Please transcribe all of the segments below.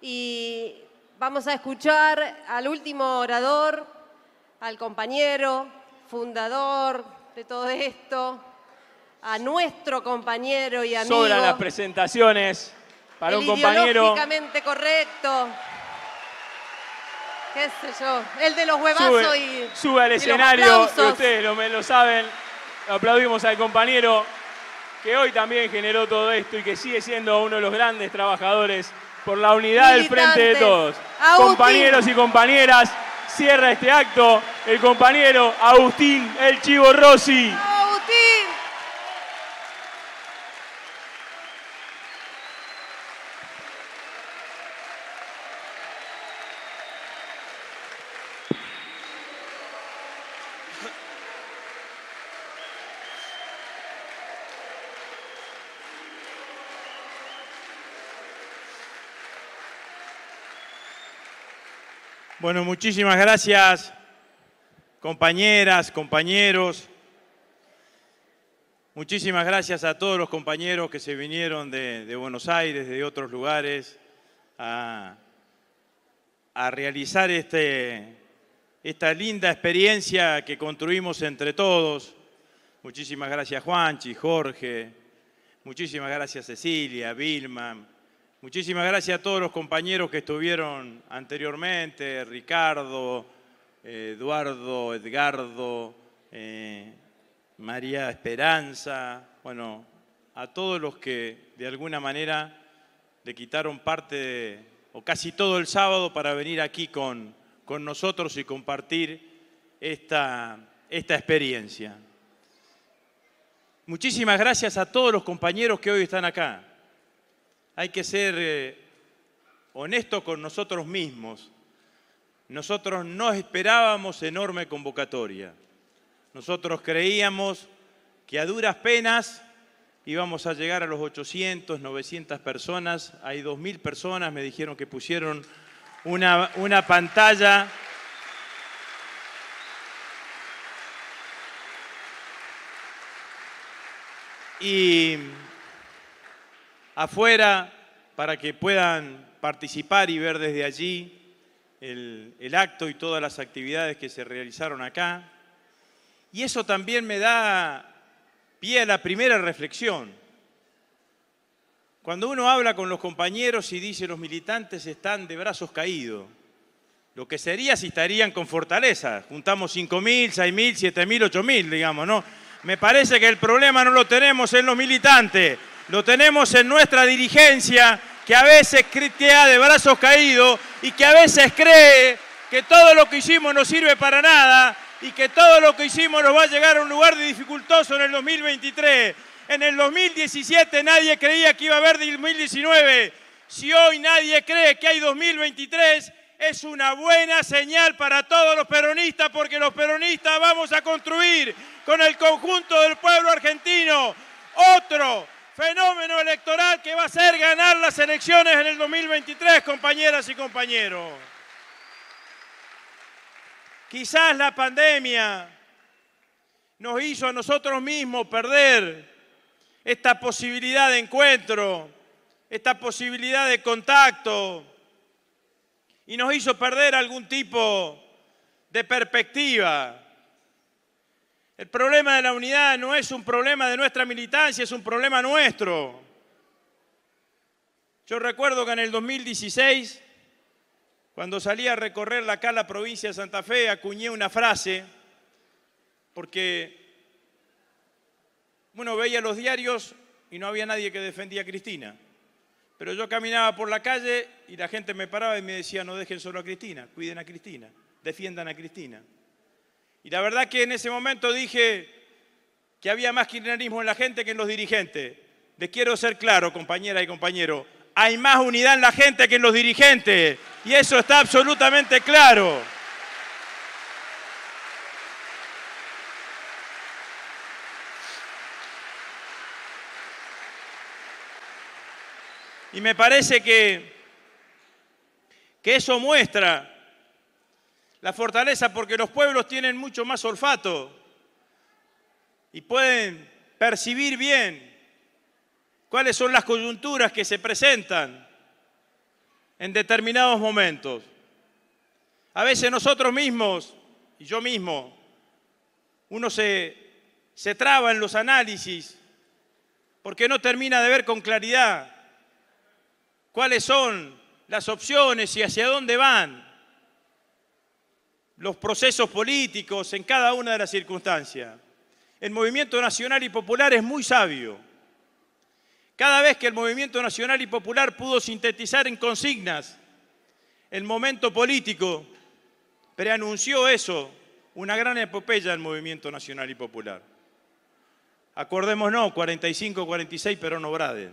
Y vamos a escuchar al último orador, al compañero, fundador de todo esto, a nuestro compañero y amigo. Sobran las presentaciones para un compañero. Ideológicamente correcto. Qué sé yo, el de los huevazos sube al escenario, y ustedes lo saben. Lo aplaudimos al compañero que hoy también generó todo esto y que sigue siendo uno de los grandes trabajadores por la unidad del frente de todos. Agustín. Compañeros y compañeras, cierra este acto el compañero Agustín El Chivo Rossi. Agustín. Bueno, muchísimas gracias, compañeras, compañeros. Muchísimas gracias a todos los compañeros que se vinieron de Buenos Aires, de otros lugares, a realizar esta linda experiencia que construimos entre todos. Muchísimas gracias, Juanchi, Jorge. Muchísimas gracias, Cecilia, Vilma. Muchísimas gracias a todos los compañeros que estuvieron anteriormente, Ricardo, Eduardo, Edgardo, María Esperanza, bueno, a todos los que de alguna manera le quitaron parte o casi todo el sábado para venir aquí con nosotros y compartir esta experiencia. Muchísimas gracias a todos los compañeros que hoy están acá. Hay que ser honestos con nosotros mismos. Nosotros no esperábamos enorme convocatoria. Nosotros creíamos que a duras penas íbamos a llegar a los 800, 900 personas. Hay 2000 personas, me dijeron que pusieron una pantalla. Y afuera, para que puedan participar y ver desde allí el acto y todas las actividades que se realizaron acá. Y eso también me da pie a la primera reflexión. Cuando uno habla con los compañeros y dice los militantes están de brazos caídos, lo que sería si estarían con fortaleza. Juntamos 5.000, 6.000, 7.000, 8.000, digamos, ¿no? Me parece que el problema no lo tenemos en los militantes. Lo tenemos en nuestra dirigencia, que a veces queda de brazos caídos y que a veces cree que todo lo que hicimos no sirve para nada y que todo lo que hicimos nos va a llegar a un lugar de dificultoso en el 2023. En el 2017 nadie creía que iba a haber 2019. Si hoy nadie cree que hay 2023, es una buena señal para todos los peronistas, porque los peronistas vamos a construir con el conjunto del pueblo argentino otro fenómeno electoral que va a hacer ganar las elecciones en el 2023, compañeras y compañeros. Quizás la pandemia nos hizo a nosotros mismos perder esta posibilidad de encuentro, esta posibilidad de contacto, y nos hizo perder algún tipo de perspectiva. El problema de la unidad no es un problema de nuestra militancia, es un problema nuestro. Yo recuerdo que en el 2016, cuando salí a recorrer acá la provincia de Santa Fe, acuñé una frase, porque uno veía los diarios y no había nadie que defendía a Cristina. Pero yo caminaba por la calle y la gente me paraba y me decía, no dejen solo a Cristina, cuiden a Cristina, defiendan a Cristina. Y la verdad que en ese momento dije que había más kirchnerismo en la gente que en los dirigentes. Les quiero ser claro, compañeras y compañeros, hay más unidad en la gente que en los dirigentes. Y eso está absolutamente claro. Y me parece que eso muestra la fortaleza, porque los pueblos tienen mucho más olfato y pueden percibir bien cuáles son las coyunturas que se presentan en determinados momentos. A veces nosotros mismos, y yo mismo, uno se traba en los análisis porque no termina de ver con claridad cuáles son las opciones y hacia dónde van los procesos políticos en cada una de las circunstancias. El movimiento nacional y popular es muy sabio. Cada vez que el movimiento nacional y popular pudo sintetizar en consignas el momento político, preanunció eso, una gran epopeya del movimiento nacional y popular. Acordémonos, 45-46, Perón Obrade.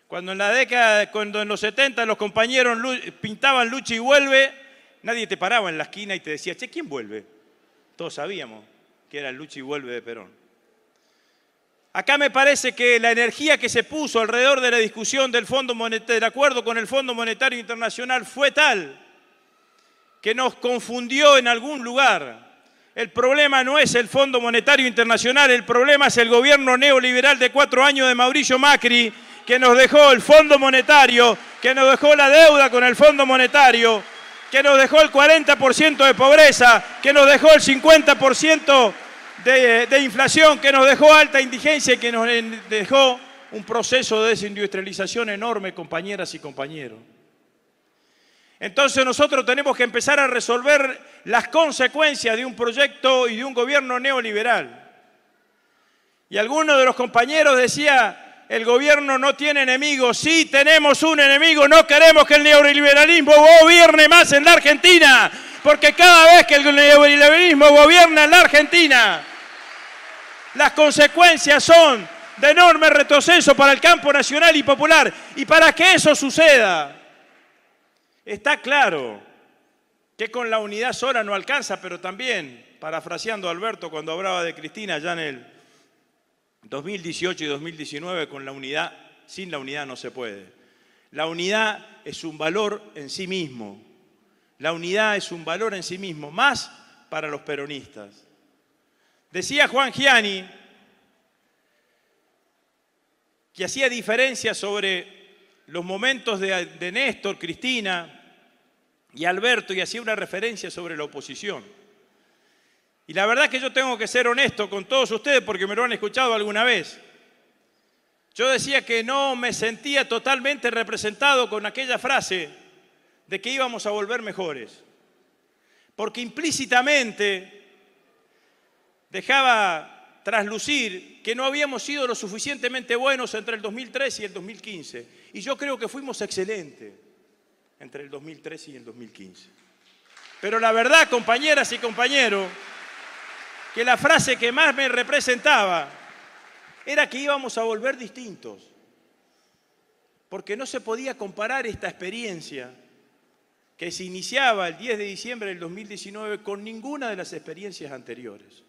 Cuando en los 70 los compañeros pintaban Lucha y Vuelve, nadie te paraba en la esquina y te decía, che, ¿quién vuelve? Todos sabíamos que era Lucha y Vuelve de Perón. Acá me parece que la energía que se puso alrededor de la discusión del acuerdo con el Fondo Monetario Internacional fue tal que nos confundió en algún lugar. El problema no es el Fondo Monetario Internacional, el problema es el gobierno neoliberal de 4 años de Mauricio Macri, que nos dejó el Fondo Monetario, que nos dejó la deuda con el Fondo Monetario, que nos dejó el 40% de pobreza, que nos dejó el 50% de inflación, que nos dejó alta indigencia y que nos dejó un proceso de desindustrialización enorme, compañeras y compañeros. Entonces nosotros tenemos que empezar a resolver las consecuencias de un proyecto y de un gobierno neoliberal. Y alguno de los compañeros decía, el gobierno no tiene enemigos. Sí, tenemos un enemigo, no queremos que el neoliberalismo gobierne más en la Argentina, porque cada vez que el neoliberalismo gobierna en la Argentina, las consecuencias son de enorme retroceso para el campo nacional y popular. Y para que eso suceda, está claro que con la unidad sola no alcanza, pero también, parafraseando a Alberto cuando hablaba de Cristina ya en el 2018 y 2019, sin la unidad no se puede. La unidad es un valor en sí mismo. La unidad es un valor en sí mismo, más para los peronistas. Decía Juan Giani que hacía diferencia sobre los momentos de Néstor, Cristina y Alberto, y hacía una referencia sobre la oposición. Y la verdad es que yo tengo que ser honesto con todos ustedes porque me lo han escuchado alguna vez. Yo decía que no me sentía totalmente representado con aquella frase de que íbamos a volver mejores, porque implícitamente dejaba traslucir que no habíamos sido lo suficientemente buenos entre el 2013 y el 2015. Y yo creo que fuimos excelentes entre el 2013 y el 2015. Pero la verdad, compañeras y compañeros, que la frase que más me representaba era que íbamos a volver distintos, porque no se podía comparar esta experiencia que se iniciaba el 10 de diciembre del 2019 con ninguna de las experiencias anteriores,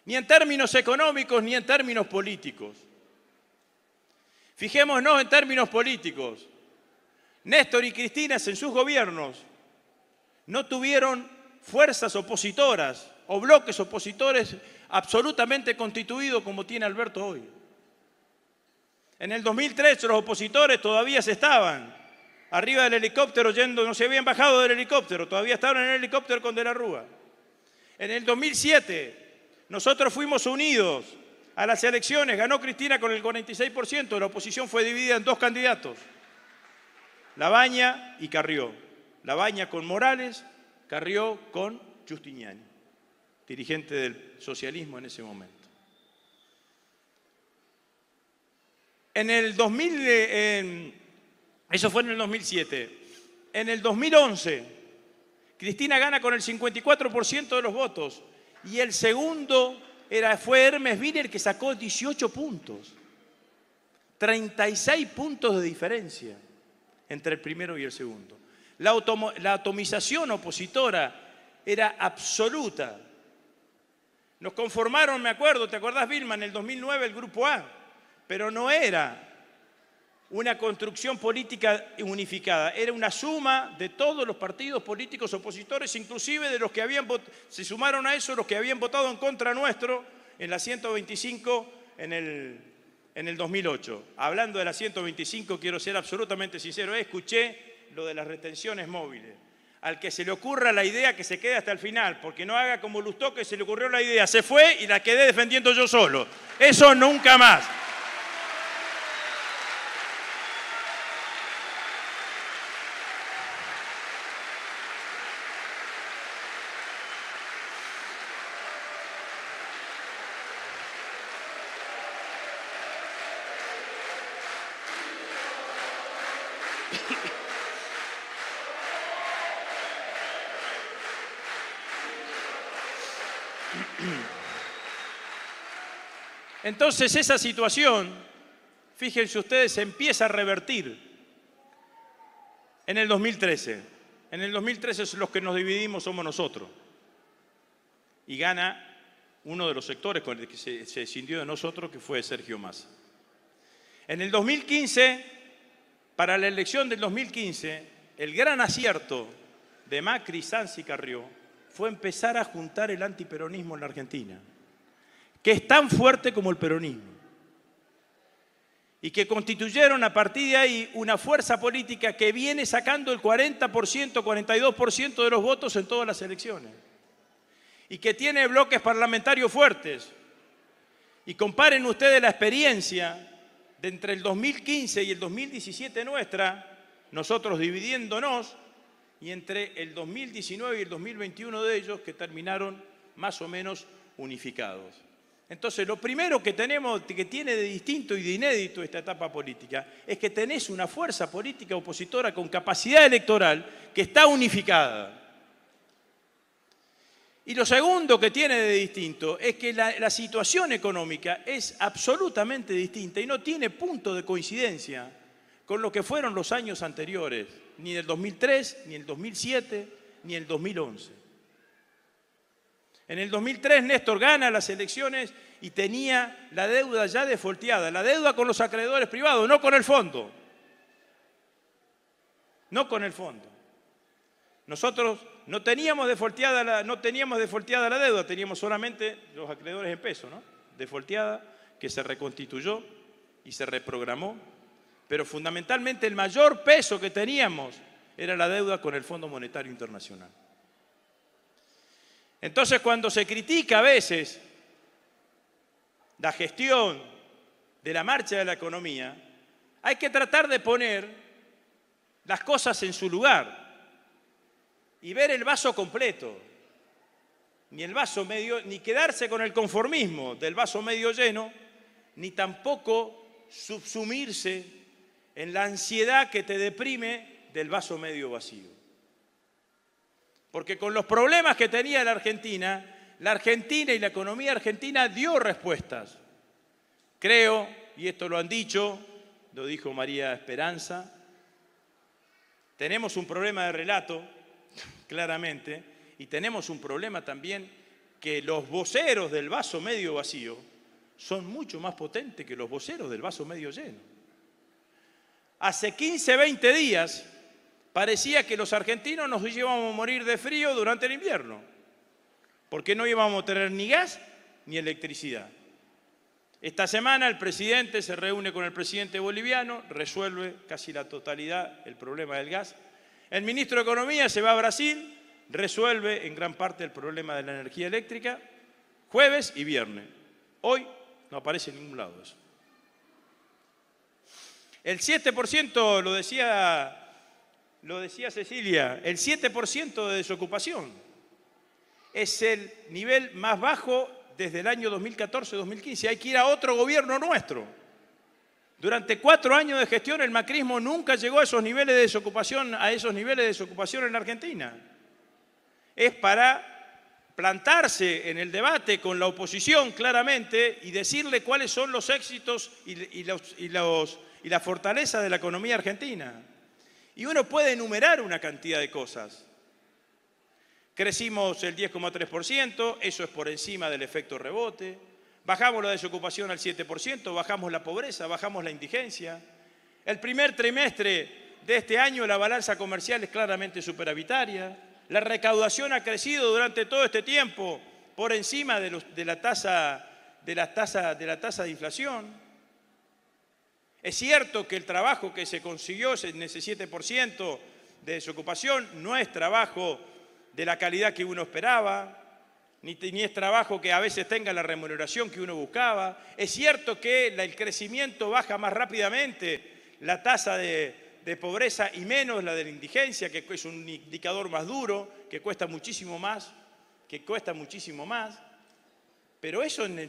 ni en términos económicos ni en términos políticos. Fijémonos en términos políticos. Néstor y Cristina en sus gobiernos no tuvieron fuerzas opositoras o bloques opositores absolutamente constituidos como tiene Alberto hoy. En el 2003 los opositores todavía estaban arriba del helicóptero no se habían bajado del helicóptero, todavía estaban en el helicóptero con De la Rúa. En el 2007 nosotros fuimos unidos a las elecciones, ganó Cristina con el 46%, la oposición fue dividida en 2 candidatos, Labaña y Carrió. Labaña con Morales, Carrió con Giustiniani, dirigente del socialismo en ese momento. Eso fue en el 2007. En el 2011, Cristina gana con el 54% de los votos y el segundo fue Hermes Wiener, que sacó 18 puntos. 36 puntos de diferencia entre el primero y el segundo. La atomización opositora era absoluta. Nos conformaron, me acuerdo, ¿te acordás, Vilma? En el 2009 el Grupo A, pero no era una construcción política unificada, era una suma de todos los partidos políticos opositores, inclusive de los que se sumaron a eso los que habían votado en contra nuestro en la 125 en en el 2008. Hablando de la 125, quiero ser absolutamente sincero, escuché lo de las retenciones móviles. Al que se le ocurra la idea, que se quede hasta el final, porque no haga como Lustó, que se le ocurrió la idea, se fue y la quedé defendiendo yo solo. Eso nunca más. Entonces esa situación, fíjense ustedes, se empieza a revertir en el 2013. En el 2013 los que nos dividimos somos nosotros. Y gana uno de los sectores con el que se escindió de nosotros, que fue Sergio Massa. En el 2015, para la elección del 2015, el gran acierto de Macri, Sanz y Carrió fue empezar a juntar el antiperonismo en la Argentina, que es tan fuerte como el peronismo, y que constituyeron a partir de ahí una fuerza política que viene sacando el 40%, 42% de los votos en todas las elecciones, y que tiene bloques parlamentarios fuertes. Y comparen ustedes la experiencia de entre el 2015 y el 2017 nuestra, nosotros dividiéndonos, y entre el 2019 y el 2021 de ellos, que terminaron más o menos unificados. Entonces, lo primero que tenemos, que tiene de distinto y de inédito esta etapa política, es que tenés una fuerza política opositora con capacidad electoral que está unificada. Y lo segundo que tiene de distinto es que la situación económica es absolutamente distinta y no tiene punto de coincidencia con lo que fueron los años anteriores, ni el 2003, ni el 2007, ni el 2011. En el 2003 Néstor gana las elecciones y tenía la deuda ya defolteada, la deuda con los acreedores privados, no con el fondo. No con el fondo. Nosotros no teníamos defolteada la deuda, teníamos solamente los acreedores en peso, ¿no? Defolteada, que se reconstituyó y se reprogramó, pero fundamentalmente el mayor peso que teníamos era la deuda con el Fondo Monetario Internacional. Entonces, cuando se critica a veces la gestión de la marcha de la economía, hay que tratar de poner las cosas en su lugar y ver el vaso completo, ni el vaso medio, ni quedarse con el conformismo del vaso medio lleno, ni tampoco subsumirse en la ansiedad que te deprime del vaso medio vacío. Porque con los problemas que tenía la Argentina y la economía argentina dio respuestas. Creo, y esto lo han dicho, lo dijo María Esperanza, tenemos un problema de relato, claramente, y tenemos un problema también que los voceros del vaso medio vacío son mucho más potentes que los voceros del vaso medio lleno. Hace 15, 20 días parecía que los argentinos nos íbamos a morir de frío durante el invierno, porque no íbamos a tener ni gas ni electricidad. Esta semana el presidente se reúne con el presidente boliviano, resuelve casi la totalidad el problema del gas. El ministro de Economía se va a Brasil, resuelve en gran parte el problema de la energía eléctrica, jueves y viernes. Hoy no aparece en ningún lado eso. El 7%, lo decía Cecilia, el 7% de desocupación es el nivel más bajo desde el año 2014-2015. Hay que ir a otro gobierno nuestro. Durante 4 años de gestión el macrismo nunca llegó a esos niveles de desocupación, en la Argentina. Es para plantarse en el debate con la oposición claramente y decirle cuáles son los éxitos y la fortaleza de la economía argentina. Y uno puede enumerar una cantidad de cosas. Crecimos el 10,3%, eso es por encima del efecto rebote. Bajamos la desocupación al 7%, bajamos la pobreza, bajamos la indigencia. El primer trimestre de este año la balanza comercial es claramente superavitaria. La recaudación ha crecido durante todo este tiempo por encima de la tasa de inflación. Es cierto que el trabajo que se consiguió en ese 7% de desocupación no es trabajo de la calidad que uno esperaba, ni es trabajo que a veces tenga la remuneración que uno buscaba. Es cierto que el crecimiento baja más rápidamente la tasa de pobreza y menos la de la indigencia, que es un indicador más duro, que cuesta muchísimo más, pero eso en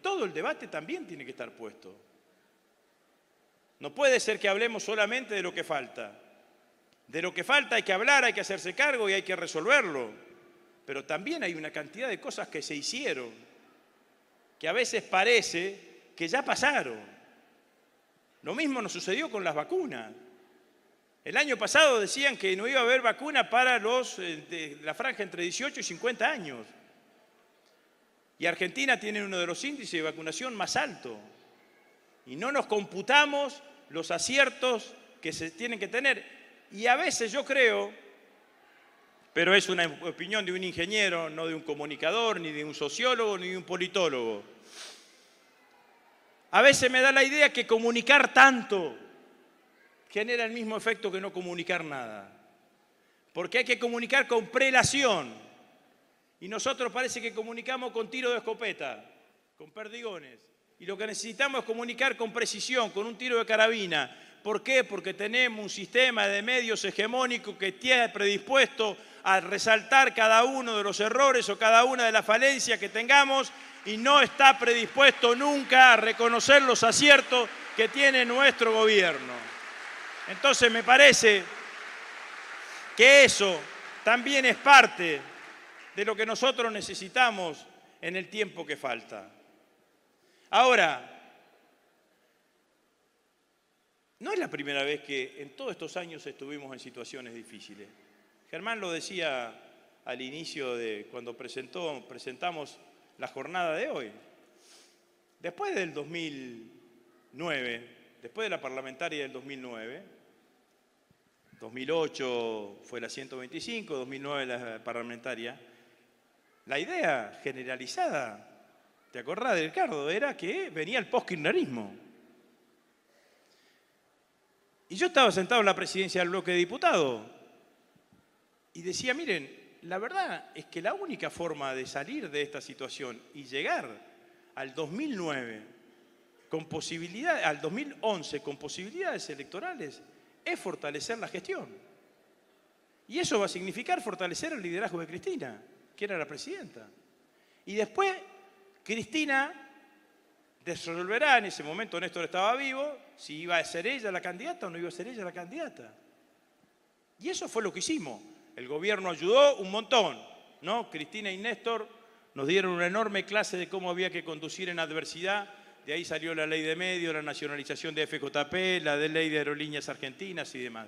todo el debate también tiene que estar puesto. No puede ser que hablemos solamente de lo que falta. De lo que falta hay que hablar, hay que hacerse cargo y hay que resolverlo. Pero también hay una cantidad de cosas que se hicieron, que a veces parece que ya pasaron. Lo mismo nos sucedió con las vacunas. El año pasado decían que no iba a haber vacuna para los de la franja entre 18 y 50 años. Y Argentina tiene uno de los índices de vacunación más altos. Y no nos computamos los aciertos que se tienen que tener. Y a veces yo creo, pero es una opinión de un ingeniero, no de un comunicador, ni de un sociólogo, ni de un politólogo. A veces me da la idea que comunicar tanto genera el mismo efecto que no comunicar nada. Porque hay que comunicar con prelación. Y nosotros parece que comunicamos con tiro de escopeta, con perdigones. Y lo que necesitamos es comunicar con precisión, con un tiro de carabina. ¿Por qué? Porque tenemos un sistema de medios hegemónico que tiene predispuesto a resaltar cada uno de los errores o cada una de las falencias que tengamos y no está predispuesto nunca a reconocer los aciertos que tiene nuestro gobierno. Entonces me parece que eso también es parte de lo que nosotros necesitamos en el tiempo que falta. Ahora, no es la primera vez que en todos estos años estuvimos en situaciones difíciles. Germán lo decía al inicio de cuando presentamos la jornada de hoy. Después del 2009, después de la parlamentaria del 2009, 2008 fue la 125, 2009 la parlamentaria, la idea generalizada, ¿te acordás, Ricardo? Era que venía el post-kirchnerismo. Y yo estaba sentado en la presidencia del bloque de diputados y decía, miren, la verdad es que la única forma de salir de esta situación y llegar al 2009 con posibilidades, al 2011 con posibilidades electorales es fortalecer la gestión. Y eso va a significar fortalecer el liderazgo de Cristina, que era la presidenta. Y después Cristina resolverá, en ese momento Néstor estaba vivo, si iba a ser ella la candidata o no iba a ser ella la candidata. Y eso fue lo que hicimos. El gobierno ayudó un montón, ¿no? Cristina y Néstor nos dieron una enorme clase de cómo había que conducir en adversidad. De ahí salió la ley de medios, la nacionalización de FJP, la de ley de aerolíneas argentinas y demás.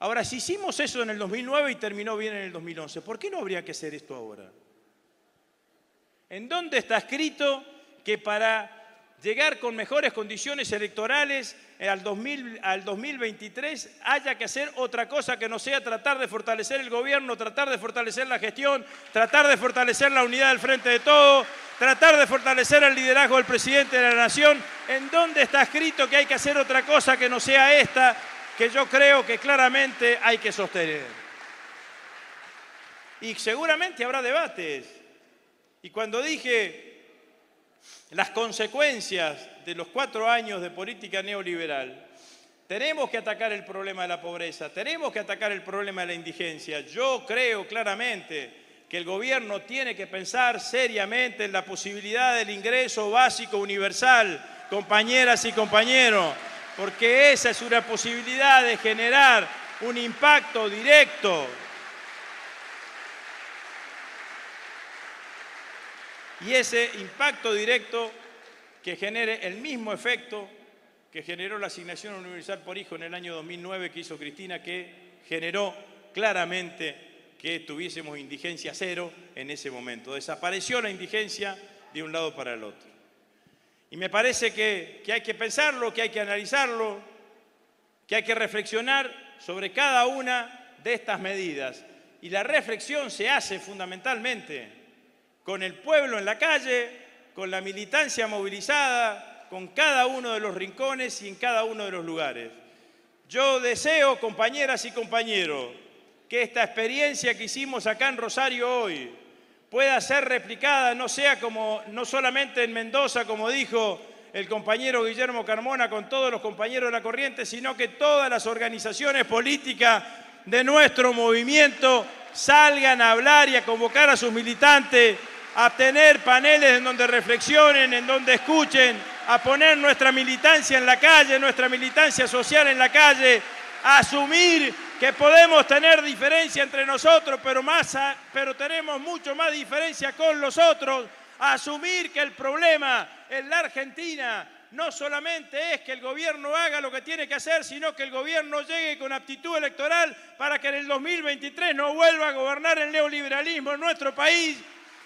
Ahora, si hicimos eso en el 2009 y terminó bien en el 2011, ¿por qué no habría que hacer esto ahora? ¿En dónde está escrito que para llegar con mejores condiciones electorales al 2023 haya que hacer otra cosa que no sea tratar de fortalecer el gobierno, tratar de fortalecer la gestión, tratar de fortalecer la unidad del Frente de Todos, tratar de fortalecer el liderazgo del presidente de la Nación? ¿En dónde está escrito que hay que hacer otra cosa que no sea esta, que yo creo que claramente hay que sostener? Y seguramente habrá debates. Y cuando dije las consecuencias de los 4 años de política neoliberal, tenemos que atacar el problema de la pobreza, tenemos que atacar el problema de la indigencia. Yo creo claramente que el gobierno tiene que pensar seriamente en la posibilidad del ingreso básico universal, compañeras y compañeros, porque esa es una posibilidad de generar un impacto directo. Y ese impacto directo que genere el mismo efecto que generó la asignación universal por hijo en el año 2009 que hizo Cristina, que generó claramente que tuviésemos indigencia cero en ese momento. Desapareció la indigencia de un lado para el otro. Y me parece que hay que pensarlo, que hay que analizarlo, que hay que reflexionar sobre cada una de estas medidas. Y la reflexión se hace fundamentalmente con el pueblo en la calle, con la militancia movilizada, con cada uno de los rincones y en cada uno de los lugares. Yo deseo, compañeras y compañeros, que esta experiencia que hicimos acá en Rosario hoy pueda ser replicada, no solamente en Mendoza, como dijo el compañero Guillermo Carmona, con todos los compañeros de la Corriente, sino que todas las organizaciones políticas de nuestro movimiento salgan a hablar y a convocar a sus militantes, a tener paneles en donde reflexionen, en donde escuchen, a poner nuestra militancia en la calle, nuestra militancia social en la calle, a asumir que podemos tener diferencia entre nosotros, pero tenemos mucho más diferencia con los otros, a asumir que el problema en la Argentina no solamente es que el gobierno haga lo que tiene que hacer, sino que el gobierno llegue con aptitud electoral para que en el 2023 no vuelva a gobernar el neoliberalismo en nuestro país,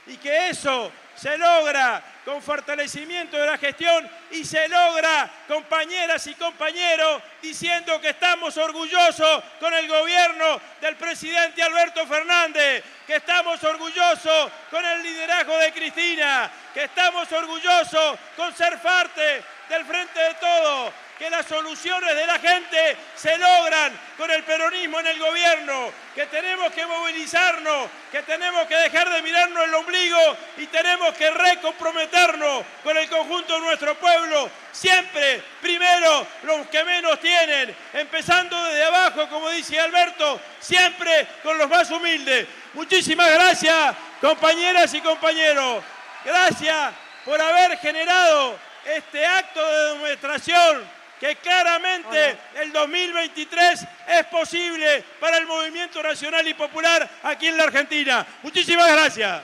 y que eso se logra con fortalecimiento de la gestión y se logra, compañeras y compañeros, diciendo que estamos orgullosos con el gobierno del presidente Alberto Fernández, que estamos orgullosos con el liderazgo de Cristina, que estamos orgullosos con ser parte del Frente de Todos, que las soluciones de la gente se logran con el peronismo en el gobierno, que tenemos que movilizarnos, que tenemos que dejar de mirarnos el ombligo y tenemos que recomprometernos con el conjunto de nuestro pueblo, siempre primero los que menos tienen, empezando desde abajo, como dice Alberto, siempre con los más humildes. Muchísimas gracias, compañeras y compañeros. Gracias por haber generado este acto de demostración que claramente el 2023 es posible para el movimiento nacional y popular aquí en la Argentina. Muchísimas gracias.